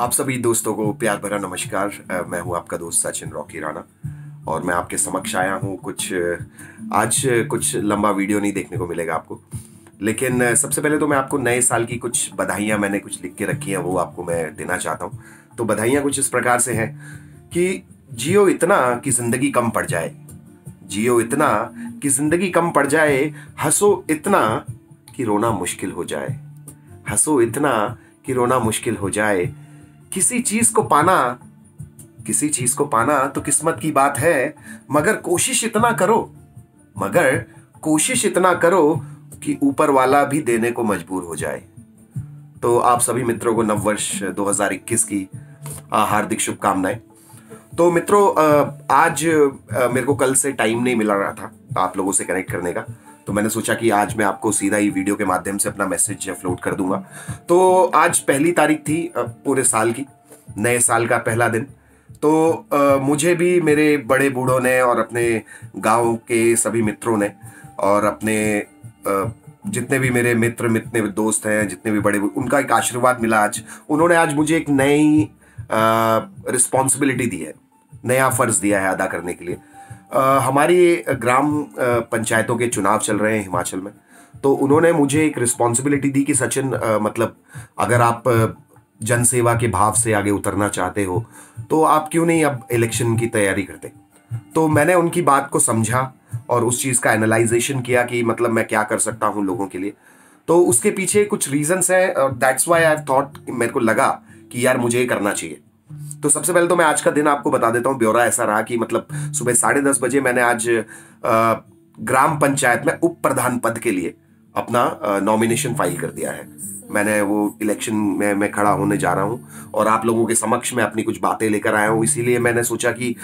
आप सभी दोस्तों को प्यार भरा नमस्कार। मैं हूं आपका दोस्त सचिन रॉकी राणा और मैं आपके समक्ष आया हूं। आज कुछ लंबा वीडियो नहीं देखने को मिलेगा आपको, लेकिन सबसे पहले तो मैं आपको नए साल की कुछ बधाइयां मैंने कुछ लिख के रखी हैं, वो आपको मैं देना चाहता हूं। तो बधाइयां कुछ इस प्रकार से हैं कि जियो इतना कि जिंदगी कम पड़ जाए, जियो इतना कि जिंदगी कम पड़ जाए, हंसो इतना कि रोना मुश्किल हो जाए, हंसो इतना कि रोना मुश्किल हो जाए। किसी चीज को पाना, किसी चीज को पाना तो किस्मत की बात है, मगर कोशिश इतना करो, मगर कोशिश इतना करो कि ऊपर वाला भी देने को मजबूर हो जाए। तो आप सभी मित्रों को नववर्ष 2021 की हार्दिक शुभकामनाएं। तो मित्रों, आज मेरे को कल से टाइम नहीं मिला रहा था आप लोगों से कनेक्ट करने का, तो मैंने सोचा कि आज मैं आपको सीधा ही वीडियो के माध्यम से अपना मैसेज फ्लोट कर दूंगा। तो आज पहली तारीख थी पूरे साल की, नए साल का पहला दिन। तो मुझे भी मेरे बड़े बूढ़ों ने और अपने गांव के सभी मित्रों ने और अपने जितने भी मेरे मित्र जितने भी दोस्त हैं, जितने भी बड़े, उनका एक आशीर्वाद मिला आज। उन्होंने आज मुझे एक नई रिस्पॉन्सिबिलिटी दी है, नया फर्ज दिया है अदा करने के लिए। हमारी ग्राम पंचायतों के चुनाव चल रहे हैं हिमाचल में, तो उन्होंने मुझे एक रिस्पॉन्सिबिलिटी दी कि सचिन, मतलब अगर आप जनसेवा के भाव से आगे उतरना चाहते हो तो आप क्यों नहीं अब इलेक्शन की तैयारी करते। तो मैंने उनकी बात को समझा और उस चीज़ का एनालाइजेशन किया कि मतलब मैं क्या कर सकता हूँ लोगों के लिए। तो उसके पीछे कुछ रीजंस हैं और दैट्स व्हाई आई थॉट, मेरे को लगा कि यार मुझे ये करना चाहिए। तो सबसे पहले तो मैं आज का दिन आपको बता देता हूँ। ब्यौरा ऐसा रहा कि मतलब सुबह 10:30 बजे मैंने आज ग्राम पंचायत में उप प्रधान पद के लिए अपना नॉमिनेशन फाइल कर दिया है। मैंने वो इलेक्शन में मैं खड़ा होने जा रहा हूँ और आप लोगों के समक्ष मैं अपनी कुछ बातें लेकर आया हूँ। इसीलिए मैंने सोचा कि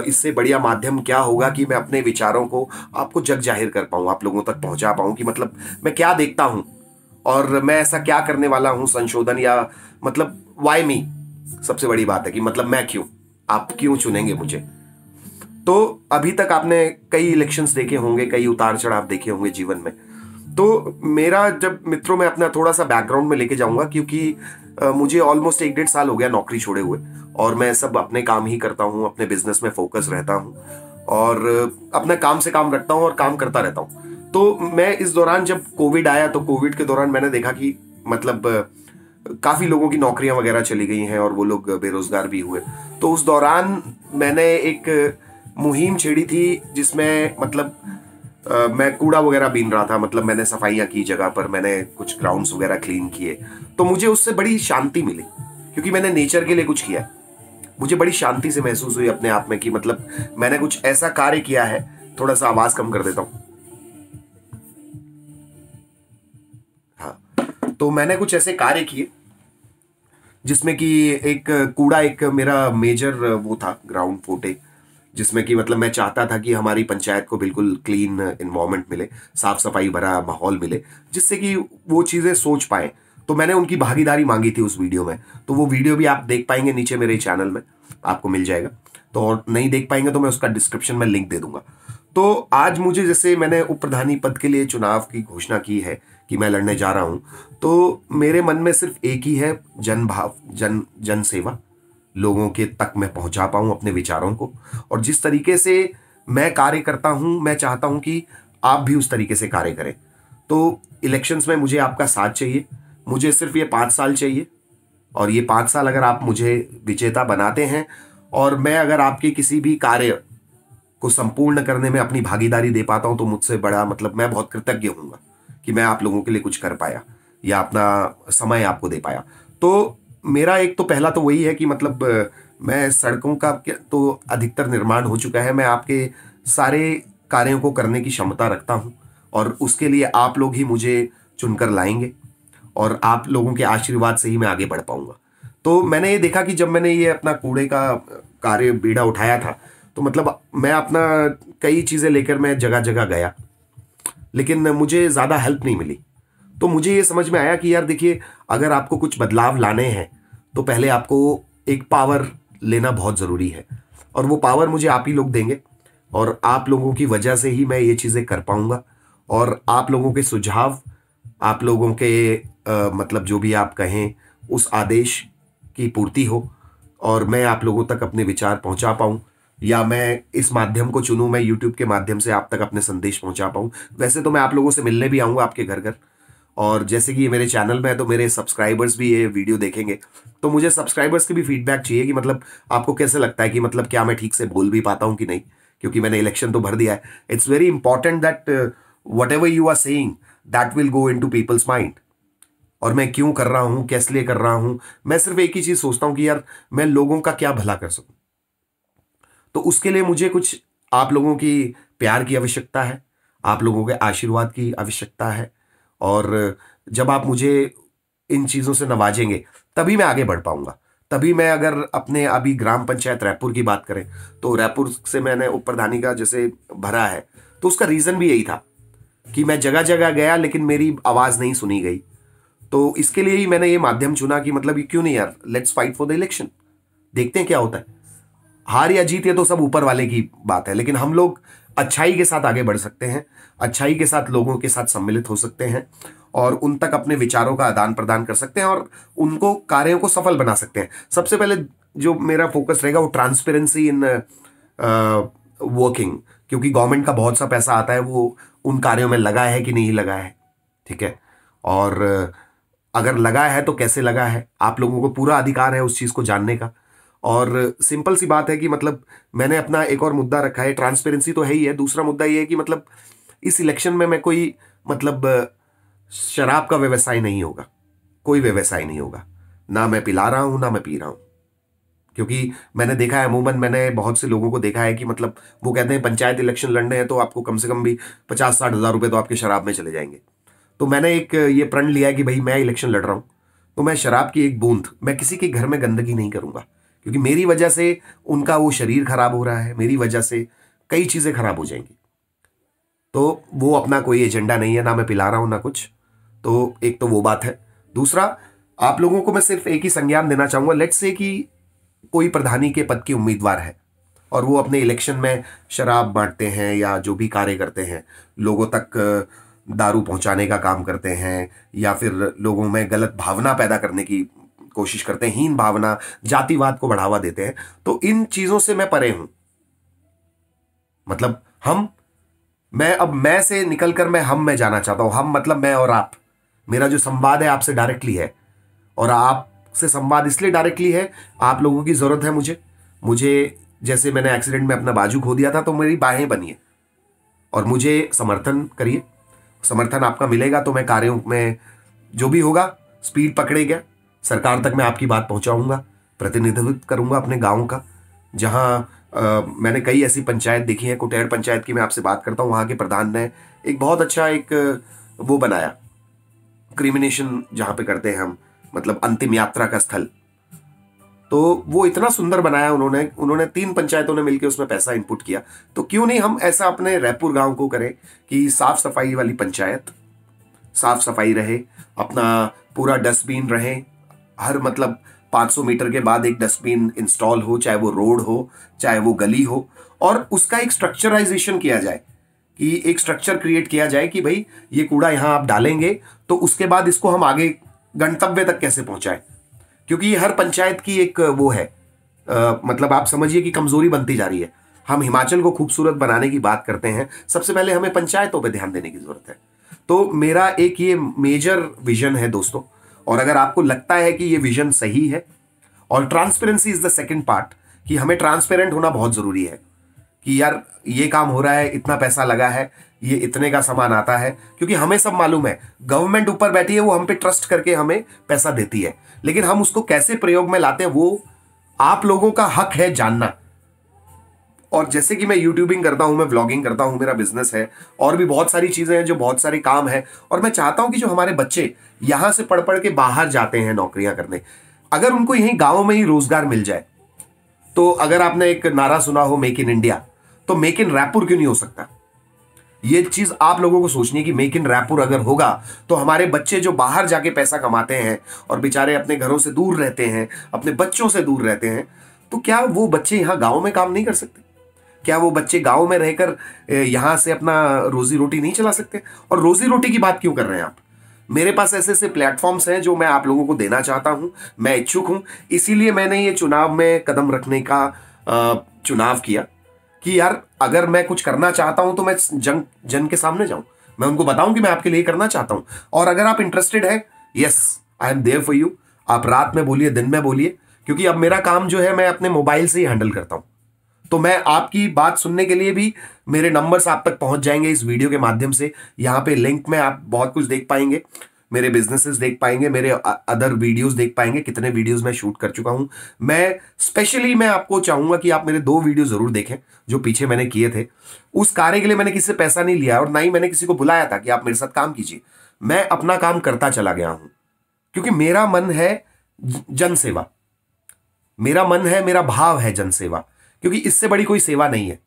इससे बढ़िया माध्यम क्या होगा कि मैं अपने विचारों को आपको जग जाहिर कर पाऊँ, आप लोगों तक पहुँचा पाऊँ कि मतलब मैं क्या देखता हूँ और मैं ऐसा क्या करने वाला हूँ संशोधन, या मतलब वाई मी। सबसे बड़ी बात है कि मतलब मैं क्यों, आप क्यों चुनेंगे मुझे। तो अभी तक आपने कई इलेक्शंस देखे होंगे, कई उतार चढ़ाव देखे होंगे जीवन में। तो मेरा, जब मित्रों में अपना थोड़ा सा बैकग्राउंड में लेके जाऊंगा, क्योंकि मुझे ऑलमोस्ट 1-1.5 साल हो गया नौकरी छोड़े हुए और मैं सब अपने काम ही करता हूँ, अपने बिजनेस में फोकस रहता हूँ और अपना काम से काम रखता हूँ और काम करता रहता हूँ। तो मैं इस दौरान, जब कोविड आया तो कोविड के दौरान मैंने देखा कि मतलब काफ़ी लोगों की नौकरियां वगैरह चली गई हैं और वो लोग बेरोजगार भी हुए। तो उस दौरान मैंने एक मुहिम छेड़ी थी जिसमें मतलब मैं कूड़ा वगैरह बीन रहा था, मतलब मैंने सफाइयाँ की जगह पर, मैंने कुछ ग्राउंड्स वगैरह क्लीन किए। तो मुझे उससे बड़ी शांति मिली क्योंकि मैंने नेचर के लिए कुछ किया। मुझे बड़ी शांति से महसूस हुई अपने आप में कि मतलब मैंने कुछ ऐसा कार्य किया है। थोड़ा सा आवाज़ कम कर देता हूँ। हाँ, तो मैंने कुछ ऐसे कार्य किए जिसमें कि एक कूड़ा, एक मेरा मेजर वो था ग्राउंड फोटे, जिसमें कि मतलब मैं चाहता था कि हमारी पंचायत को बिल्कुल क्लीन इन्वायरमेंट मिले, साफ सफाई भरा माहौल मिले, जिससे कि वो चीज़ें सोच पाए। तो मैंने उनकी भागीदारी मांगी थी उस वीडियो में। तो वो वीडियो भी आप देख पाएंगे नीचे मेरे चैनल में, आपको मिल जाएगा। तो और नहीं देख पाएंगे तो मैं उसका डिस्क्रिप्शन में लिंक दे दूंगा। तो आज मुझे, जैसे मैंने उप प्रधानी पद के लिए चुनाव की घोषणा की है कि मैं लड़ने जा रहा हूं, तो मेरे मन में सिर्फ एक ही है, जन भाव, जन सेवा, लोगों के तक मैं पहुंचा पाऊं अपने विचारों को। और जिस तरीके से मैं कार्य करता हूं, मैं चाहता हूं कि आप भी उस तरीके से कार्य करें। तो इलेक्शंस में मुझे आपका साथ चाहिए। मुझे सिर्फ ये 5 साल चाहिए और ये 5 साल अगर आप मुझे विजेता बनाते हैं और मैं अगर आपके किसी भी कार्य को संपूर्ण करने में अपनी भागीदारी दे पाता हूं, तो मुझसे बड़ा मतलब मैं बहुत कृतज्ञ होऊंगा कि मैं आप लोगों के लिए कुछ कर पाया या अपना समय आपको दे पाया। तो मेरा एक तो पहला तो वही है कि मतलब मैं सड़कों का तो अधिकतर निर्माण हो चुका है, मैं आपके सारे कार्यों को करने की क्षमता रखता हूं और उसके लिए आप लोग ही मुझे चुनकर लाएंगे और आप लोगों के आशीर्वाद से ही मैं आगे बढ़ पाऊंगा। तो मैंने ये देखा कि जब मैंने ये अपना कूड़े का कार्य बीड़ा उठाया था, तो मतलब मैं अपना कई चीज़ें लेकर मैं जगह जगह गया, लेकिन मुझे ज़्यादा हेल्प नहीं मिली। तो मुझे ये समझ में आया कि यार देखिए, अगर आपको कुछ बदलाव लाने हैं तो पहले आपको एक पावर लेना बहुत ज़रूरी है और वो पावर मुझे आप ही लोग देंगे और आप लोगों की वजह से ही मैं ये चीज़ें कर पाऊंगा। और आप लोगों के सुझाव, आप लोगों के मतलब जो भी आप कहें उस आदेश की पूर्ति हो और मैं आप लोगों तक अपने विचार पहुंचा पाऊं, या मैं इस माध्यम को चुनूं, मैं यूट्यूब के माध्यम से आप तक अपने संदेश पहुंचा पाऊं। वैसे तो मैं आप लोगों से मिलने भी आऊंगा आपके घर घर, और जैसे कि ये मेरे चैनल में है तो मेरे सब्सक्राइबर्स भी ये वीडियो देखेंगे, तो मुझे सब्सक्राइबर्स की भी फीडबैक चाहिए कि मतलब आपको कैसे लगता है कि मतलब क्या मैं ठीक से बोल भी पाता हूं कि नहीं, क्योंकि मैंने इलेक्शन तो भर दिया है। It's very important that whatever you are saying that will go into people's mind. और मैं क्यों कर रहा हूं, कैसे लिए कर रहा हूं, मैं सिर्फ एक ही चीज सोचता हूं कि यार मैं लोगों का क्या भला कर सकूं। तो उसके लिए मुझे कुछ आप लोगों की प्यार की आवश्यकता है, आप लोगों के आशीर्वाद की आवश्यकता है, और जब आप मुझे इन चीज़ों से नवाजेंगे तभी मैं आगे बढ़ पाऊंगा। तभी मैं, अगर अपने अभी ग्राम पंचायत रायपुर की बात करें तो रायपुर से मैंने उप प्रधानी का जैसे भरा है, तो उसका रीज़न भी यही था कि मैं जगह जगह गया लेकिन मेरी आवाज़ नहीं सुनी गई। तो इसके लिए ही मैंने ये माध्यम चुना कि मतलब ये क्यों नहीं यार, let's fight for the election, देखते हैं क्या होता है। हार या जीत ये तो सब ऊपर वाले की बात है, लेकिन हम लोग अच्छाई के साथ आगे बढ़ सकते हैं, अच्छाई के साथ लोगों के साथ सम्मिलित हो सकते हैं और उन तक अपने विचारों का आदान प्रदान कर सकते हैं और उनको कार्यों को सफल बना सकते हैं। सबसे पहले जो मेरा फोकस रहेगा वो ट्रांसपेरेंसी इन वर्किंग, क्योंकि गवर्नमेंट का बहुत सा पैसा आता है, वो उन कार्यों में लगा है कि नहीं लगा है, ठीक है। और अगर लगा है तो कैसे लगा है, आप लोगों को पूरा अधिकार है उस चीज़ को जानने का। और सिंपल सी बात है कि मतलब मैंने अपना एक और मुद्दा रखा है, ट्रांसपेरेंसी तो है ही है, दूसरा मुद्दा ये है कि मतलब इस इलेक्शन में मैं कोई मतलब शराब का व्यवसाय नहीं होगा, कोई व्यवसाय नहीं होगा, ना मैं पिला रहा हूं ना मैं पी रहा हूं। क्योंकि मैंने देखा है, अमूमन मैंने बहुत से लोगों को देखा है कि मतलब वो कहते हैं पंचायत इलेक्शन लड़ने हैं तो आपको कम से कम भी 50-60 हज़ार रुपए तो आपके शराब में चले जाएंगे। तो मैंने एक ये प्रण लिया है कि भाई मैं इलेक्शन लड़ रहा हूं तो मैं शराब की एक बूंद, मैं किसी के घर में गंदगी नहीं करूंगा, क्योंकि मेरी वजह से उनका वो शरीर खराब हो रहा है, मेरी वजह से कई चीजें खराब हो जाएंगी। तो वो अपना कोई एजेंडा नहीं है, ना मैं पिला रहा हूं ना कुछ। तो एक तो वो बात है। दूसरा, आप लोगों को मैं सिर्फ एक ही संज्ञान देना चाहूंगा, लेट्स से कि कोई प्रधानी के पद की उम्मीदवार है और वो अपने इलेक्शन में शराब बांटते हैं या जो भी कार्य करते हैं, लोगों तक दारू पहुंचाने का काम करते हैं, या फिर लोगों में गलत भावना पैदा करने की कोशिश करते हैं, हीन भावना, जातिवाद को बढ़ावा देते हैं, तो इन चीजों से मैं परे हूं। मतलब मैं से निकलकर मैं हम में जाना चाहता हूं। हम मतलब मैं और आप, मेरा जो संवाद है आपसे डायरेक्टली है, और आपसे संवाद इसलिए डायरेक्टली है, आप लोगों की जरूरत है मुझे जैसे मैंने एक्सीडेंट में अपना बाजू खो दिया था तो मेरी बाहें बनिए और मुझे समर्थन करिए। समर्थन आपका मिलेगा तो मैं कार्यों में जो भी होगा स्पीड पकड़ेगा, सरकार तक मैं आपकी बात पहुंचाऊंगा, प्रतिनिधित्व करूंगा अपने गांव का। जहां मैंने कई ऐसी पंचायत देखी है, कुटेर पंचायत की मैं आपसे बात करता हूं, वहां के प्रधान ने एक बहुत अच्छा एक वो बनाया, क्रिमिनेशन जहां पे करते हैं हम, मतलब अंतिम यात्रा का स्थल, तो वो इतना सुंदर बनाया उन्होंने 3 पंचायतों ने मिलकर उसमें पैसा इनपुट किया। तो क्यों नहीं हम ऐसा अपने रायपुर गांव को करें कि साफ सफाई वाली पंचायत, साफ सफाई रहे, अपना पूरा डस्टबिन रहे, हर मतलब 500 मीटर के बाद एक डस्टबिन इंस्टॉल हो, चाहे वो रोड हो चाहे वो गली हो, और उसका एक स्ट्रक्चराइजेशन किया जाए, कि एक स्ट्रक्चर क्रिएट किया जाए कि भाई ये कूड़ा यहां आप डालेंगे तो उसके बाद इसको हम आगे गंतव्य तक कैसे पहुंचाएं। क्योंकि हर पंचायत की एक वो है, मतलब आप समझिए कि कमजोरी बनती जा रही है। हम हिमाचल को खूबसूरत बनाने की बात करते हैं, सबसे पहले हमें पंचायतों पे ध्यान देने की जरूरत है। तो मेरा एक ये मेजर विजन है दोस्तों, और अगर आपको लगता है कि ये विजन सही है, और transparency is the second part, कि हमें ट्रांसपेरेंट होना बहुत जरूरी है कि यार ये काम हो रहा है, इतना पैसा लगा है, ये इतने का सामान आता है, क्योंकि हमें सब मालूम है, गवर्नमेंट ऊपर बैठी है, वो हम पे ट्रस्ट करके हमें पैसा देती है, लेकिन हम उसको कैसे प्रयोग में लाते हैं वो आप लोगों का हक है जानना। और जैसे कि मैं यूट्यूबिंग करता हूं, मैं व्लॉगिंग करता हूं, मेरा बिजनेस है, और भी बहुत सारी चीजें हैं, जो बहुत सारे काम है, और मैं चाहता हूं कि जो हमारे बच्चे यहां से पढ़ पढ़ के बाहर जाते हैं नौकरियां करने, अगर उनको यहीं गांव में ही रोजगार मिल जाए, तो अगर आपने एक नारा सुना हो मेक इन इंडिया, तो मेक इन रायपुर क्यों नहीं हो सकता। ये चीज आप लोगों को सोचनी है कि मेक इन रायपुर अगर होगा तो हमारे बच्चे जो बाहर जाके पैसा कमाते हैं और बेचारे अपने घरों से दूर रहते हैं, अपने बच्चों से दूर रहते हैं, तो क्या वो बच्चे यहां गांव में काम नहीं कर सकते? क्या वो बच्चे गांव में रहकर यहां से अपना रोजी रोटी नहीं चला सकते? और रोजी रोटी की बात क्यों कर रहे हैं आप? मेरे पास ऐसे ऐसे प्लेटफॉर्म्स हैं जो मैं आप लोगों को देना चाहता हूं, मैं इच्छुक हूं। इसीलिए मैंने ये चुनाव में कदम रखने का चुनाव किया कि यार अगर मैं कुछ करना चाहता हूं तो मैं जन के सामने जाऊं, मैं उनको बताऊं कि मैं आपके लिए करना चाहता हूं। और अगर आप इंटरेस्टेड है, yes, I am there for you. आप रात में बोलिए, दिन में बोलिए, क्योंकि अब मेरा काम जो है मैं अपने मोबाइल से ही हैंडल करता हूं। तो मैं आपकी बात सुनने के लिए भी मेरे नंबर्स आप तक पहुंच जाएंगे इस वीडियो के माध्यम से। यहाँ पे लिंक में आप बहुत कुछ देख पाएंगे, मेरे बिजनेसेस देख पाएंगे, मेरे अदर वीडियोस देख पाएंगे, कितने वीडियोस मैं शूट कर चुका हूं। मैं आपको चाहूंगा कि आप मेरे 2 वीडियो जरूर देखें जो पीछे मैंने किए थे। उस कार्य के लिए मैंने किसी से पैसा नहीं लिया और ना ही मैंने किसी को बुलाया था कि आप मेरे साथ काम कीजिए। मैं अपना काम करता चला गया हूं, क्योंकि मेरा मन है जन सेवा, मेरा मन है, मेरा भाव है जन सेवा, क्योंकि इससे बड़ी कोई सेवा नहीं है।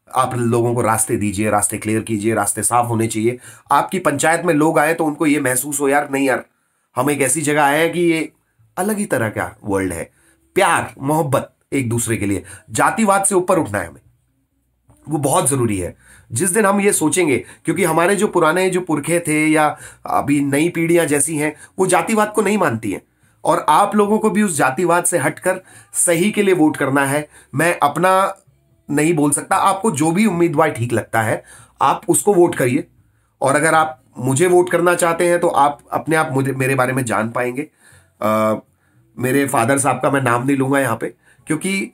आप लोगों को रास्ते दीजिए, रास्ते क्लियर कीजिए, रास्ते साफ होने चाहिए। आपकी पंचायत में लोग आए तो उनको ये महसूस हो यार नहीं यार, हम एक ऐसी जगह आए हैं कि ये अलग ही तरह का वर्ल्ड है। प्यार मोहब्बत एक दूसरे के लिए, जातिवाद से ऊपर उठना है हमें, वो बहुत जरूरी है। जिस दिन हम ये सोचेंगे, क्योंकि हमारे जो पुराने जो पुरखे थे या अभी नई पीढ़ियां जैसी हैं, वो जातिवाद को नहीं मानती हैं। और आप लोगों को भी उस जातिवाद से हटकर सही के लिए वोट करना है। मैं अपना नहीं बोल सकता, आपको जो भी उम्मीदवार ठीक लगता है आप उसको वोट करिए। और अगर आप मुझे वोट करना चाहते हैं तो आप अपने आप मुझे मेरे बारे में जान पाएंगे। मेरे फादर साहब का मैं नाम नहीं लूंगा यहाँ पे, क्योंकि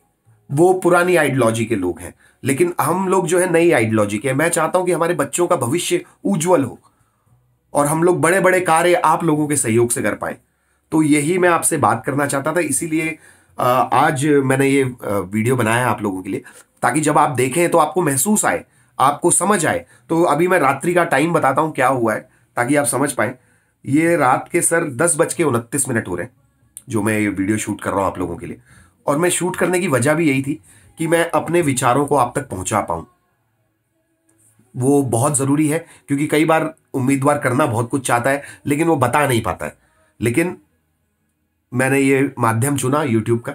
वो पुरानी आइडियोलॉजी के लोग हैं, लेकिन हम लोग जो है नई आइडियोलॉजी के। मैं चाहता हूं कि हमारे बच्चों का भविष्य उज्जवल हो और हम लोग बड़े बड़े कार्य आप लोगों के सहयोग से कर पाए। तो यही मैं आपसे बात करना चाहता था, इसीलिए आज मैंने ये वीडियो बनाया आप लोगों के लिए, ताकि जब आप देखें तो आपको महसूस आए, आपको समझ आए। तो अभी मैं रात्रि का टाइम बताता हूं क्या हुआ है, ताकि आप समझ पाए। ये रात के सर 10:29 हो रहे हैं जो मैं ये वीडियो शूट कर रहा हूं आप लोगों के लिए। और मैं शूट करने की वजह भी यही थी कि मैं अपने विचारों को आप तक पहुंचा पाऊं। वो बहुत जरूरी है, क्योंकि कई बार उम्मीदवार करना बहुत कुछ चाहता है लेकिन वो बता नहीं पाता है। लेकिन मैंने ये माध्यम चुना यूट्यूब का,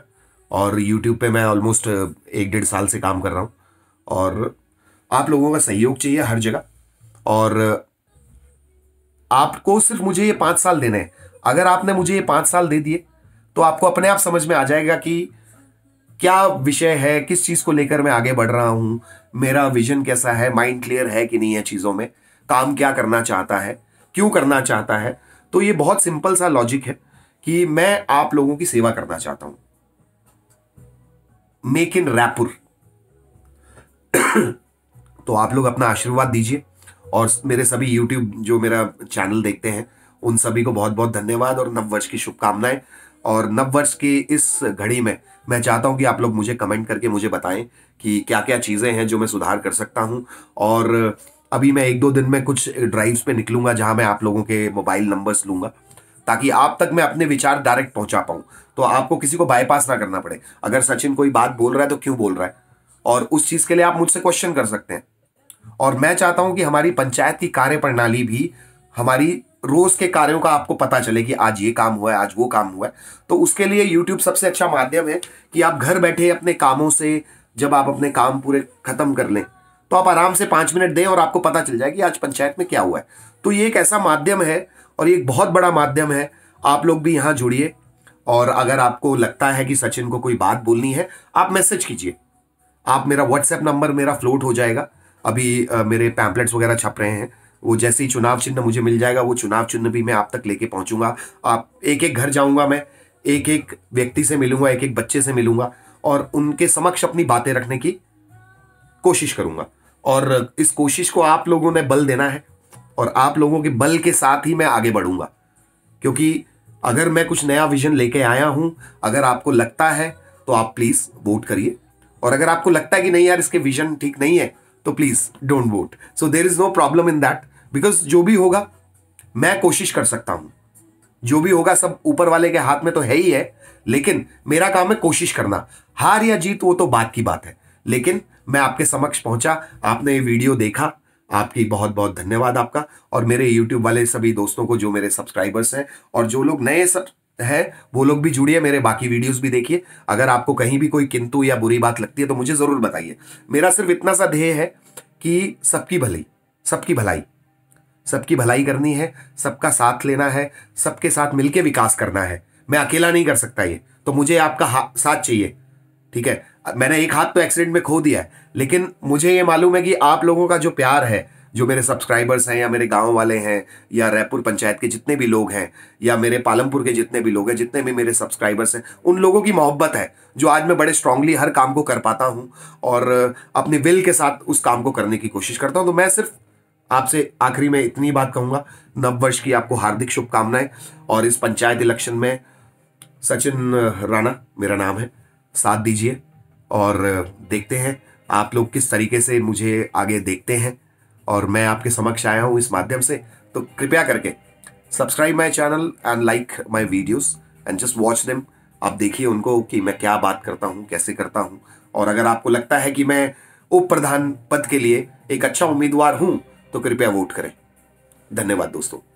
और यूट्यूब पे मैं ऑलमोस्ट 1-1.5 साल से काम कर रहा हूं। और आप लोगों का सहयोग चाहिए हर जगह, और आपको सिर्फ मुझे ये 5 साल देने हैं। अगर आपने मुझे ये 5 साल दे दिए तो आपको अपने आप समझ में आ जाएगा कि क्या विषय है, किस चीज को लेकर मैं आगे बढ़ रहा हूं, मेरा विजन कैसा है, माइंड क्लियर है कि नहीं है चीजों में, काम क्या करना चाहता है, क्यों करना चाहता है। तो ये बहुत सिंपल सा लॉजिक है कि मैं आप लोगों की सेवा करना चाहता हूं। Make in Raipur. तो आप लोग अपना आशीर्वाद दीजिए, और मेरे सभी यूट्यूब जो मेरा चैनल देखते हैं उन सभी को बहुत बहुत धन्यवाद और नववर्ष की शुभकामनाएं। और नववर्ष की इस घड़ी में मैं चाहता हूं कि आप लोग मुझे कमेंट करके मुझे बताएं कि क्या क्या चीज़ें हैं जो मैं सुधार कर सकता हूं। और अभी मैं 1-2 दिन में कुछ ड्राइव्स पे निकलूंगा जहां मैं आप लोगों के मोबाइल नंबर्स लूंगा, ताकि आप तक मैं अपने विचार डायरेक्ट पहुंचा पाऊं, तो आपको किसी को बाईपास ना करना पड़े। अगर सचिन कोई बात बोल रहा है तो क्यों बोल रहा है, और उस चीज़ के लिए आप मुझसे क्वेश्चन कर सकते हैं। और मैं चाहता हूं कि हमारी पंचायत की कार्य प्रणाली भी, हमारी रोज के कार्यों का आपको पता चले कि आज ये काम हुआ है, आज वो काम हुआ है। तो उसके लिए YouTube सबसे अच्छा माध्यम है कि आप घर बैठे अपने कामों से, जब आप अपने काम पूरे खत्म कर लें तो आप आराम से 5 मिनट दें और आपको पता चल जाए कि आज पंचायत में क्या हुआ है। तो ये एक ऐसा माध्यम है और ये एक बहुत बड़ा माध्यम है। आप लोग भी यहाँ जुड़िए, और अगर आपको लगता है कि सचिन को कोई बात बोलनी है, आप मैसेज कीजिए। आप मेरा व्हाट्सएप नंबर मेरा फ्लोट हो जाएगा, अभी मेरे पैम्पलेट्स वगैरह छप रहे हैं। वो जैसे ही चुनाव चिन्ह मुझे मिल जाएगा, वो चुनाव चिन्ह भी मैं आप तक लेके पहुंचूंगा। आप एक एक घर जाऊंगा, मैं एक एक व्यक्ति से मिलूंगा, एक एक बच्चे से मिलूंगा, और उनके समक्ष अपनी बातें रखने की कोशिश करूंगा। और इस कोशिश को आप लोगों ने बल देना है, और आप लोगों के बल के साथ ही मैं आगे बढ़ूंगा। क्योंकि अगर मैं कुछ नया विजन लेके आया हूं, अगर आपको लगता है तो आप प्लीज वोट करिए, और अगर आपको लगता है कि नहीं यार इसके विजन ठीक नहीं है तो please don't vote. So there is no problem in that, because जो भी होगा मैं कोशिश कर सकता हूं। जो भी होगा सब ऊपर वाले के हाथ में तो है ही है, लेकिन मेरा काम है कोशिश करना। हार या जीत वो तो बात की बात है, लेकिन मैं आपके समक्ष पहुंचा, आपने ये वीडियो देखा, आपकी बहुत बहुत धन्यवाद आपका। और मेरे यूट्यूब वाले सभी दोस्तों को जो मेरे सब्सक्राइबर्स हैं, और जो लोग नए सब है वो लोग भी जुड़िए, मेरे बाकी वीडियोस भी देखिए। अगर आपको कहीं भी कोई किंतु या बुरी बात लगती है तो मुझे जरूर बताइए। मेरा सिर्फ इतना सा ध्येय है कि सबकी भलाई, सबकी भलाई। सबकी भलाई करनी है, सबका साथ लेना है, सबके साथ मिलके विकास करना है। मैं अकेला नहीं कर सकता ये, तो मुझे आपका साथ चाहिए। ठीक है, मैंने एक हाथ तो एक्सीडेंट में खो दिया है, लेकिन मुझे ये मालूम है कि आप लोगों का जो प्यार है, जो मेरे सब्सक्राइबर्स हैं या मेरे गांव वाले हैं या रायपुर पंचायत के जितने भी लोग हैं या मेरे पालमपुर के जितने भी लोग हैं, जितने भी मेरे सब्सक्राइबर्स हैं, उन लोगों की मोहब्बत है जो आज मैं बड़े स्ट्रांगली हर काम को कर पाता हूं और अपनी विल के साथ उस काम को करने की कोशिश करता हूं। तो मैं सिर्फ आपसे आखिरी में इतनी बात कहूंगा, नव वर्ष की आपको हार्दिक शुभकामनाएं। और इस पंचायत इलेक्शन में सचिन राणा मेरा नाम है, साथ दीजिए और देखते हैं आप लोग किस तरीके से मुझे आगे देखते हैं। और मैं आपके समक्ष आया हूं इस माध्यम से, तो कृपया करके subscribe my channel and like my videos and just watch them. आप देखिए उनको कि मैं क्या बात करता हूं, कैसे करता हूं। और अगर आपको लगता है कि मैं उप प्रधान पद के लिए एक अच्छा उम्मीदवार हूं, तो कृपया वोट करें। धन्यवाद दोस्तों।